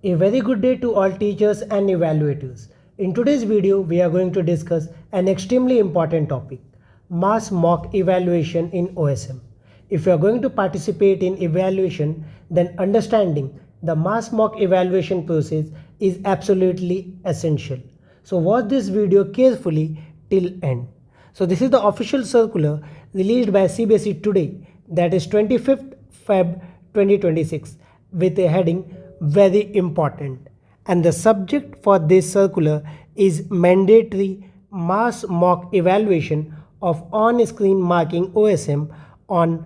A very good day to all teachers and evaluators. In today's video, we are going to discuss an extremely important topic, mass mock evaluation in OSM. If you are going to participate in evaluation, then understanding the mass mock evaluation process is absolutely essential. So watch this video carefully till end. So this is the official circular released by CBSE today, that is 25th Feb 2026, with a heading very important, and the subject for this circular is mandatory mass mock evaluation of on-screen marking OSM on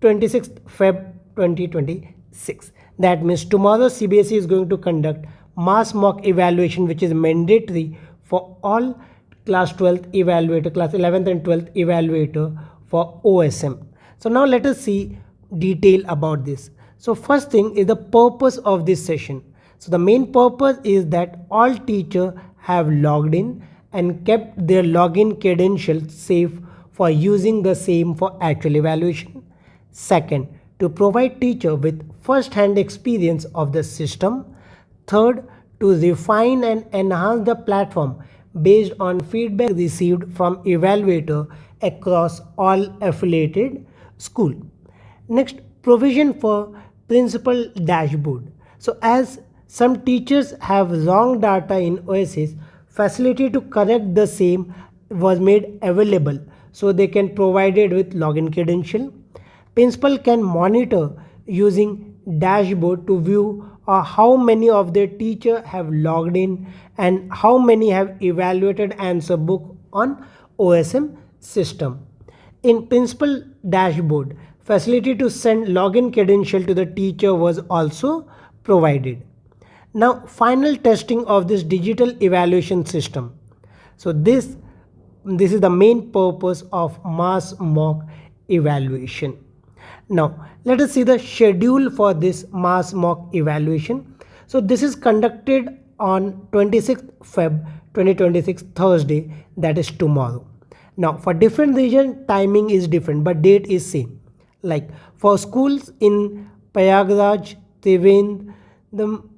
26th Feb 2026. That means tomorrow CBSE is going to conduct mass mock evaluation, which is mandatory for all class 12th evaluator, class 11th and 12th evaluator for OSM. So now let us see detail about this. So first thing is the purpose of this session. So the main purpose is that all teachers have logged in and kept their login credentials safe for using the same for actual evaluation. Second, to provide teacher with first-hand experience of the system. Third, to refine and enhance the platform based on feedback received from evaluator across all affiliated school. Next, provision for principal dashboard. So as some teachers have wrong data in OSS, facility to correct the same was made available so they can provide it with login credential. Principal can monitor using dashboard to view how many of their teachers have logged in and how many have evaluated answer book on OSM system. In principal dashboard, facility to send login credential to the teacher was also provided. Now final testing of this digital evaluation system. So this is the main purpose of mass mock evaluation. Now let us see the schedule for this mass mock evaluation. So this is conducted on 26th Feb 2026 Thursday, that is tomorrow. Now for different region timing is different but date is same. Like for schools in Prayagraj, Trivandrum,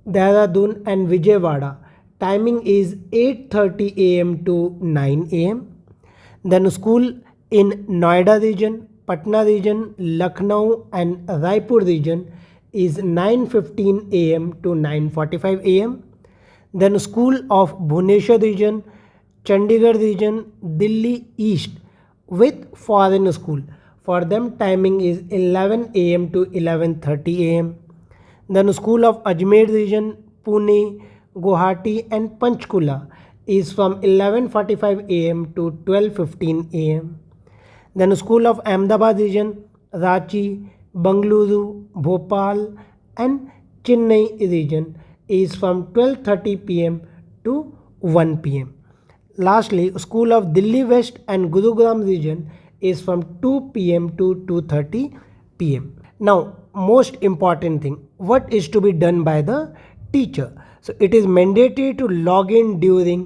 Dehradun and Vijayawada, timing is 8:30 am to 9 am. Then school in Noida region, Patna region, Lucknow and Raipur region is 9:15 am to 9:45 am. Then school of Bhubaneswar region, Chandigarh region, Delhi East with foreign school. For them timing is 11 am to 11:30 am. Then school of Ajmer region, Pune, Guwahati and Panchkula is from 11:45 am to 12:15 am. Then school of Ahmedabad region, Ranchi, Bengaluru, Bhopal and Chennai region is from 12:30 pm to 1 pm. Lastly, school of Delhi West and Gurugram region is from 2 pm to 2:30 pm. Now, most important thing, what is to be done by the teacher? So it is mandatory to log in during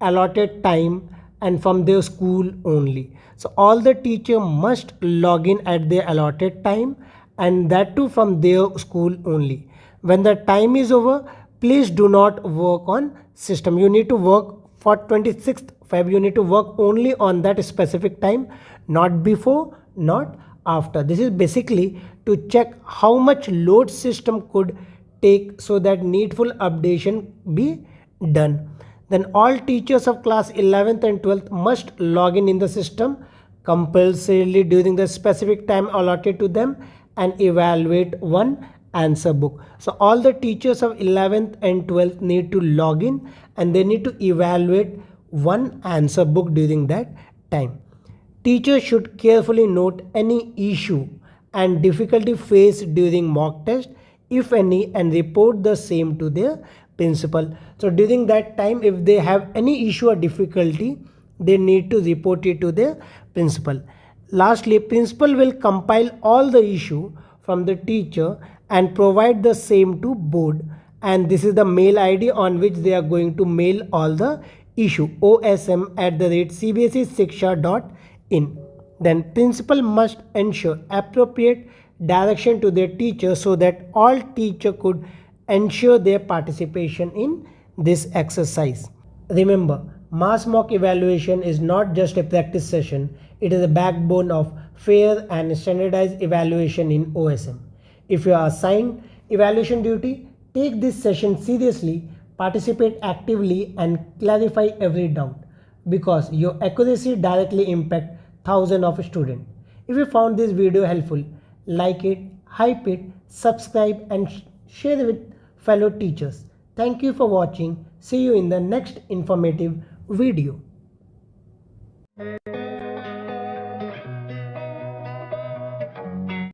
allotted time and from their school only. So all the teacher must log in at their allotted time and that too from their school only. When the time is over, please do not work on system. You need to work for 26th Feb, you need to work only on that specific time, not before, not after. This is basically to check how much load system could take so that needful updation be done. Then all teachers of class 11th and 12th must log in the system compulsorily during the specific time allotted to them and evaluate one answer book. So all the teachers of 11th and 12th need to log in and they need to evaluate one answer book during that time. Teachers should carefully note any issue and difficulty faced during mock test, if any, and report the same to their principal. So during that time, if they have any issue or difficulty, they need to report it to their principal. Lastly, principal will compile all the issue from the teacher and provide the same to board, and this is the mail ID on which they are going to mail all the issue, osm@cbsesiksha.in. Then principal must ensure appropriate direction to their teacher so that all teacher could ensure their participation in this exercise. Remember, mass mock evaluation is not just a practice session, it is a backbone of fair and standardized evaluation in OSM. If you are assigned evaluation duty, take this session seriously, participate actively and clarify every doubt because your accuracy directly impacts thousands of students. If you found this video helpful, like it, hype it, subscribe and share it with fellow teachers. Thank you for watching. See you in the next informative video.